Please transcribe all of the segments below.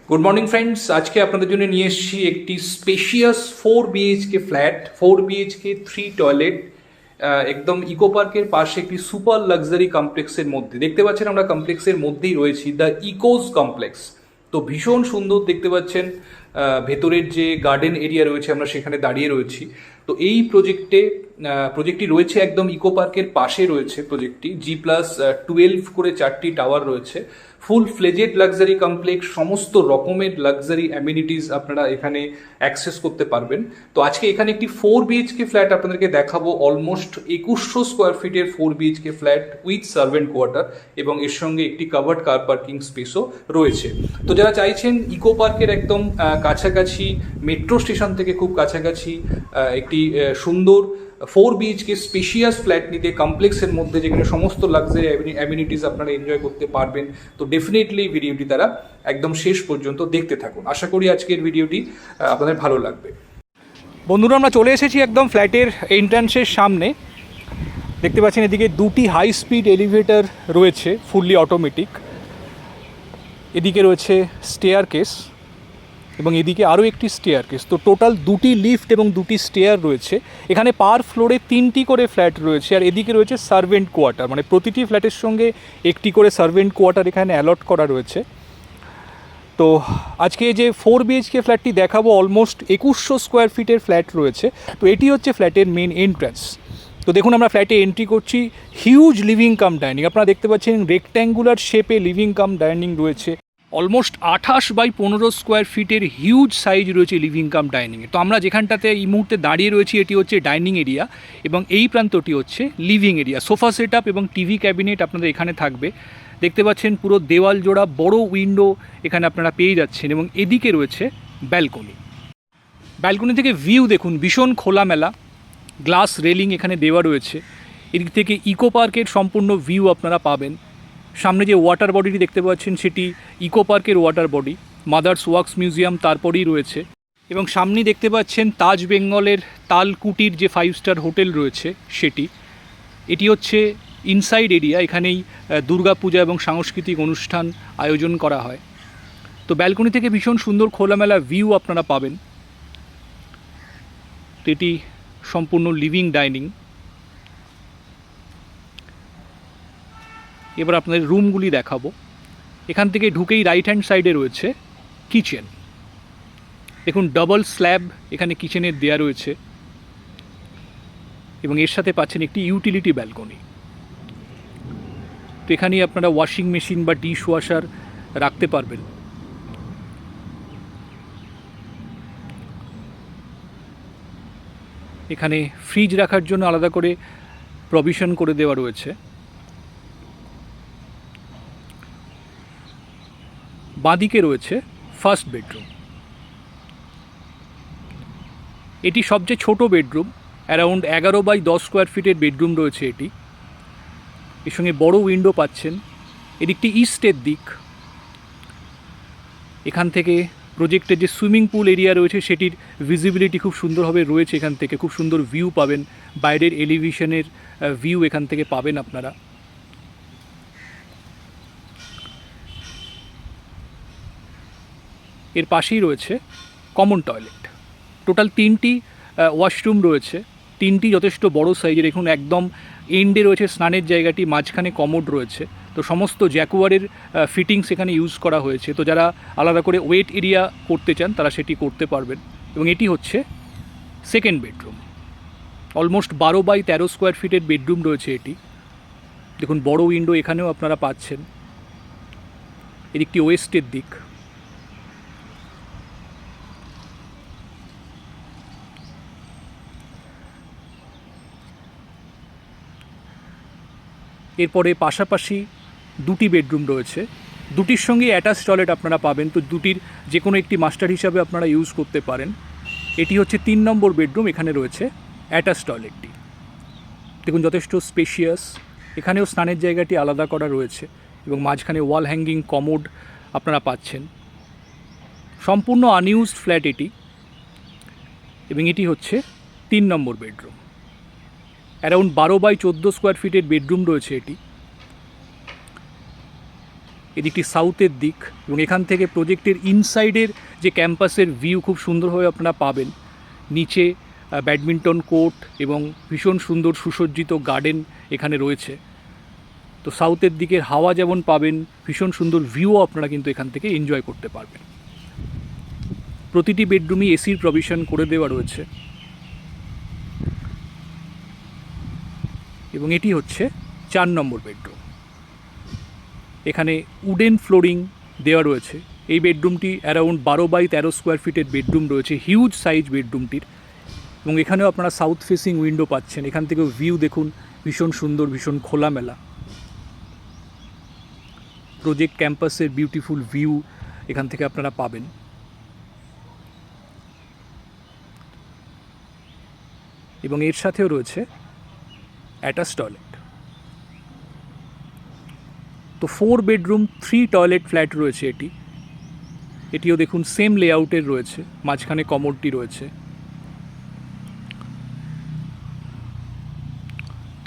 Good morning friends, আজকে আপনাদের জন্য নিয়ে এসেছি একটি spacious 4 BHK flat, 4 BHK 3 toilet, একদম ইকো পার্কের পাশে একটি সুপার লাক্সারি কমপ্লেক্সের মধ্যে। দেখতে পাচ্ছেন আমরা কমপ্লেক্সের মধ্যেই রয়েছি, দ্য ইকোজ কমপ্লেক্স। তো ভীষণ সুন্দর দেখতে পাচ্ছেন, ভেতরের যে গার্ডেন এরিয়া রয়েছে আমরা সেখানে দাঁড়িয়ে রয়েছি। তো এই প্রজেক্টটি রয়েছে একদম ইকো পার্কের পাশে রয়েছে। প্রজেক্টটি G+12 করে 4টি টাওয়ার রয়েছে। ফুল ফ্লেজেড লাক্সারি কমপ্লেক্স, সমস্ত রকমের লাক্সারি অ্যামিনিটিস আপনারা এখানে অ্যাক্সেস করতে পারবেন। তো আজকে এখানে একটি 4 BHK ফ্ল্যাট আপনাদেরকে দেখাবো, অলমোস্ট 2100 স্কোয়ার ফিটের 4 BHK flat with servant quarter, এবং এর সঙ্গে একটি কাভার্ড কার পার্কিং স্পেসও রয়েছে। তো যারা চাইছেন ইকো পার্কের একদম কাছাকাছি, মেট্রো স্টেশন থেকে খুব কাছাকাছি একটি সুন্দর 4 BHK স্পেশিয়াস ফ্ল্যাট নিতে কমপ্লেক্সের মধ্যে, যেখানে সমস্ত লাক্সারি অ্যামিনিটিস আপনারা এনজয় করতে পারবেন, তো ডেফিনেটলি ভিডিওটি তারা একদম শেষ পর্যন্ত দেখতে থাকুন। আশা করি আজকের ভিডিওটি আপনাদের ভালো লাগবে। বন্ধুরা, আমরা চলে এসেছি একদম ফ্ল্যাটের এন্ট্রান্সের সামনে। দেখতে পাচ্ছেন এদিকে দুটি হাই স্পিড এলিভেটর রয়েছে, ফুললি অটোমেটিক। এদিকে রয়েছে স্টেয়ার কেস এবং এদিকে আরও একটি স্টেয়ার কেস। তো টোটাল দুটি লিফট এবং দুটি স্টেয়ার রয়েছে। এখানে পার ফ্লোরে 3টি করে ফ্ল্যাট রয়েছে, আর এদিকে রয়েছে সার্ভেন্ট কোয়ার্টার, মানে প্রতিটি ফ্ল্যাটের সঙ্গে একটি করে সার্ভেন্ট কোয়ার্টার এখানে অ্যালট করা রয়েছে। তো আজকে যে 4 BHK ফ্ল্যাটটি দেখাবো, অলমোস্ট 2100 স্কোয়ার ফিটের ফ্ল্যাট রয়েছে। তো এটি হচ্ছে ফ্ল্যাটের মেন এন্ট্রান্স। তো দেখুন, আমরা ফ্ল্যাটে এন্ট্রি করছি। হিউজ লিভিং কাম ডাইনিং, আপনারা দেখতে পাচ্ছেন রেক্ট্যাঙ্গুলার শেপে লিভিং কাম ডাইনিং রয়েছে। অলমোস্ট 28x15 স্কোয়ার ফিটের হিউজ সাইজ রয়েছে লিভিং কাম ডাইনিংয়ে। তো আমরা যেখানটাতে এই মুহূর্তে দাঁড়িয়ে রয়েছি, এটি হচ্ছে ডাইনিং এরিয়া এবং এই প্রান্তটি হচ্ছে living area. Sofa set up এবং টিভি ক্যাবিনেট আপনাদের এখানে থাকবে। দেখতে পাচ্ছেন পুরো দেওয়াল জোড়া বড় উইন্ডো এখানে আপনারা পেয়ে যাচ্ছেন, এবং এদিকে রয়েছে ব্যালকনি। ব্যালকনি থেকে ভিউ দেখুন, ভীষণ খোলামেলা, গ্লাস রেলিং এখানে দেওয়া রয়েছে। এদিক থেকে ইকো পার্কের সম্পূর্ণ ভিউ আপনারা পাবেন। সামনে যে ওয়াটার বডিটি দেখতে পাচ্ছেন সেটি ইকো পার্কের water body. Mother's works museum তারপরেই রয়েছে, এবং সামনে দেখতে পাচ্ছেন তাজ বেঙ্গলের তালকুটির যে 5 স্টার হোটেল রয়েছে সেটি। এটি হচ্ছে ইনসাইড এরিয়া, এখানেই দুর্গাপূজা এবং সাংস্কৃতিক অনুষ্ঠান আয়োজন করা হয়। তো ব্যালকনি থেকে ভীষণ সুন্দর খোলামেলা ভিউ আপনারা পাবেন। তো এটি সম্পূর্ণ লিভিং ডাইনিং। এবার আপনাদের রুমগুলি দেখাবো। এখান থেকে ঢুকেই রাইট হ্যান্ড সাইডে রয়েছে কিচেন। দেখুন, ডাবল স্ল্যাব এখানে কিচেনের দেয়া রয়েছে, এবং এর সাথে পাচ্ছেন একটি ইউটিলিটি ব্যালকনি। তো এখানেই আপনারা ওয়াশিং মেশিন বা ডিশ ওয়াশার রাখতে পারবেন। এখানে ফ্রিজ রাখার জন্য আলাদা করে প্রভিশন করে দেওয়া রয়েছে। বাঁদিকে রয়েছে ফার্স্ট বেডরুম। এটি সবচেয়ে ছোট বেডরুম, অ্যারাউন্ড 11x10 স্কোয়ার ফিটের বেডরুম রয়েছে এটি। এর সঙ্গে বড় উইন্ডো পাচ্ছেন। এদিকটি ইস্টের দিক। এখান থেকে প্রজেক্টের যে সুইমিং পুল এরিয়া রয়েছে সেটির ভিজিবিলিটি খুব সুন্দরভাবে রয়েছে। এখান থেকে খুব সুন্দর ভিউ পাবেন, বাইরের এলিভেশনের ভিউ এখান থেকে পাবেন আপনারা। এর পাশেই রয়েছে কমন টয়লেট। টোটাল 3টি ওয়াশরুম রয়েছে, 3টি যথেষ্ট বড় সাইজের। দেখুন, একদম এন্ডে রয়েছে স্নানের জায়গাটি, মাঝখানে কমোড রয়েছে। তো সমস্ত জ্যাকুয়ারের ফিটিংস এখানে ইউজ করা হয়েছে। তো যারা আলাদা করে ওয়েট এরিয়া করতে চান তারা সেটি করতে পারবেন। এবং এটি হচ্ছে second bedroom. Almost 12x13 square ফিটের বেডরুম রয়েছে এটি। দেখুন, বড় উইন্ডো এখানেও আপনারা পাচ্ছেন। এদিকটি ওয়েস্টের দিক। এরপরে পাশাপাশি দুটি বেডরুম রয়েছে, দুটির সঙ্গে অ্যাটাচ টয়লেট আপনারা পাবেন। তো দুটির যে কোনো একটি মাস্টার হিসাবে আপনারা ইউজ করতে পারেন। এটি হচ্ছে 3 নম্বর বেডরুম, এখানে রয়েছে অ্যাটাচ টয়লেটটি। দেখুন, যথেষ্ট স্পেশিয়াস। এখানেও স্নানের জায়গাটি আলাদা করা রয়েছে, এবং মাঝখানে ওয়াল হ্যাঙ্গিং কমোড আপনারা পাচ্ছেন। সম্পূর্ণ আনইউজড ফ্ল্যাট এটি, এবং এটি হচ্ছে 3 নম্বর বেডরুম। অ্যারাউন্ড 12x14 স্কোয়ার ফিটের বেডরুম রয়েছে এটি। এদিকটি সাউথের দিক, এবং এখান থেকে প্রজেক্টের ইনসাইডের যে ক্যাম্পাসের ভিউ খুব সুন্দরভাবে আপনারা পাবেন। নিচে ব্যাডমিন্টন কোর্ট এবং ভীষণ সুন্দর সুসজ্জিত গার্ডেন এখানে রয়েছে। তো সাউথের দিকের হাওয়া যেমন পাবেন, ভীষণ সুন্দর ভিউও আপনারা কিন্তু এখান থেকে এনজয় করতে পারবেন। প্রতিটি বেডরুমই এসির প্রভিশন করে দেওয়া রয়েছে, এবং এটি হচ্ছে 4 নম্বর বেডরুম। এখানে উডেন ফ্লোরিং দেওয়া রয়েছে। এই বেডরুমটি অ্যারাউন্ড 12 বাই 13 স্কোয়ার ফিটের বেডরুম রয়েছে, হিউজ সাইজ বেডরুমটির, এবং এখানেও আপনারা সাউথ ফেসিং উইন্ডো পাচ্ছেন। এখান থেকেও ভিউ দেখুন, ভীষণ সুন্দর, ভীষণ খোলামেলা। প্রজেক্ট ক্যাম্পাসের বিউটিফুল ভিউ এখান থেকে আপনারা পাবেন। এবং এর সাথেও রয়েছে অ্যাটাচ টয়লেট। তো 4 বেডরুম 3 টয়লেট ফ্ল্যাট রয়েছে এটিও দেখুন সেম লেআউটের রয়েছে, মাঝখানে কমোডটি রয়েছে।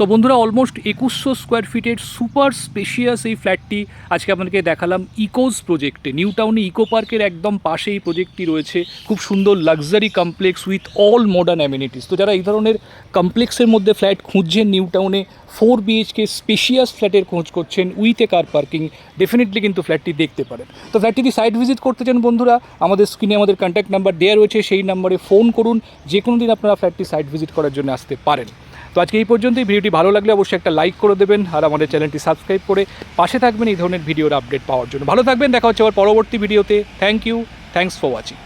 তো বন্ধুরা, অলমোস্ট 2100 স্কোয়ার ফিটের সুপার স্পেশিয়াস এই ফ্ল্যাটটি আজকে আপনাদেরকে দেখালাম ইকোজ প্রজেক্টে। নিউ টাউনে ইকো পার্কের একদম পাশে এই প্রজেক্টটি রয়েছে। খুব সুন্দর luxury complex with all modern amenities. তো যারা এই ধরনের কমপ্লেক্সের মধ্যে ফ্ল্যাট খুঁজছেন, নিউ টাউনে 4 BHK স্পেশিয়াস ফ্ল্যাটের খোঁজ করছেন with a car parking, definitely কিন্তু ফ্ল্যাটটি দেখতে পারেন। তো ফ্ল্যাটটি যদি সাইট ভিজিট করতে চান বন্ধুরা, আমাদের স্ক্রিনে আমাদের কন্ট্যাক্ট নাম্বার দেওয়া রয়েছে, সেই নাম্বারে ফোন করুন। যে কোনো দিন আপনারা ফ্ল্যাটটি সাইট ভিজিট করার জন্য আসতে পারেন। তো আজকে এই পর্যন্তই। ভিডিওটি ভালো লাগলে অবশ্যই একটা লাইক করে দেবেন, আর আমাদের চ্যানেলটি সাবস্ক্রাইব করে পাশে থাকবেন এই ধরনের ভিডিওর আপডেট পাওয়ার জন্য। ভালো থাকবেন, দেখা হচ্ছে আবার পরবর্তী ভিডিওতে। Thank you, thanks for watching.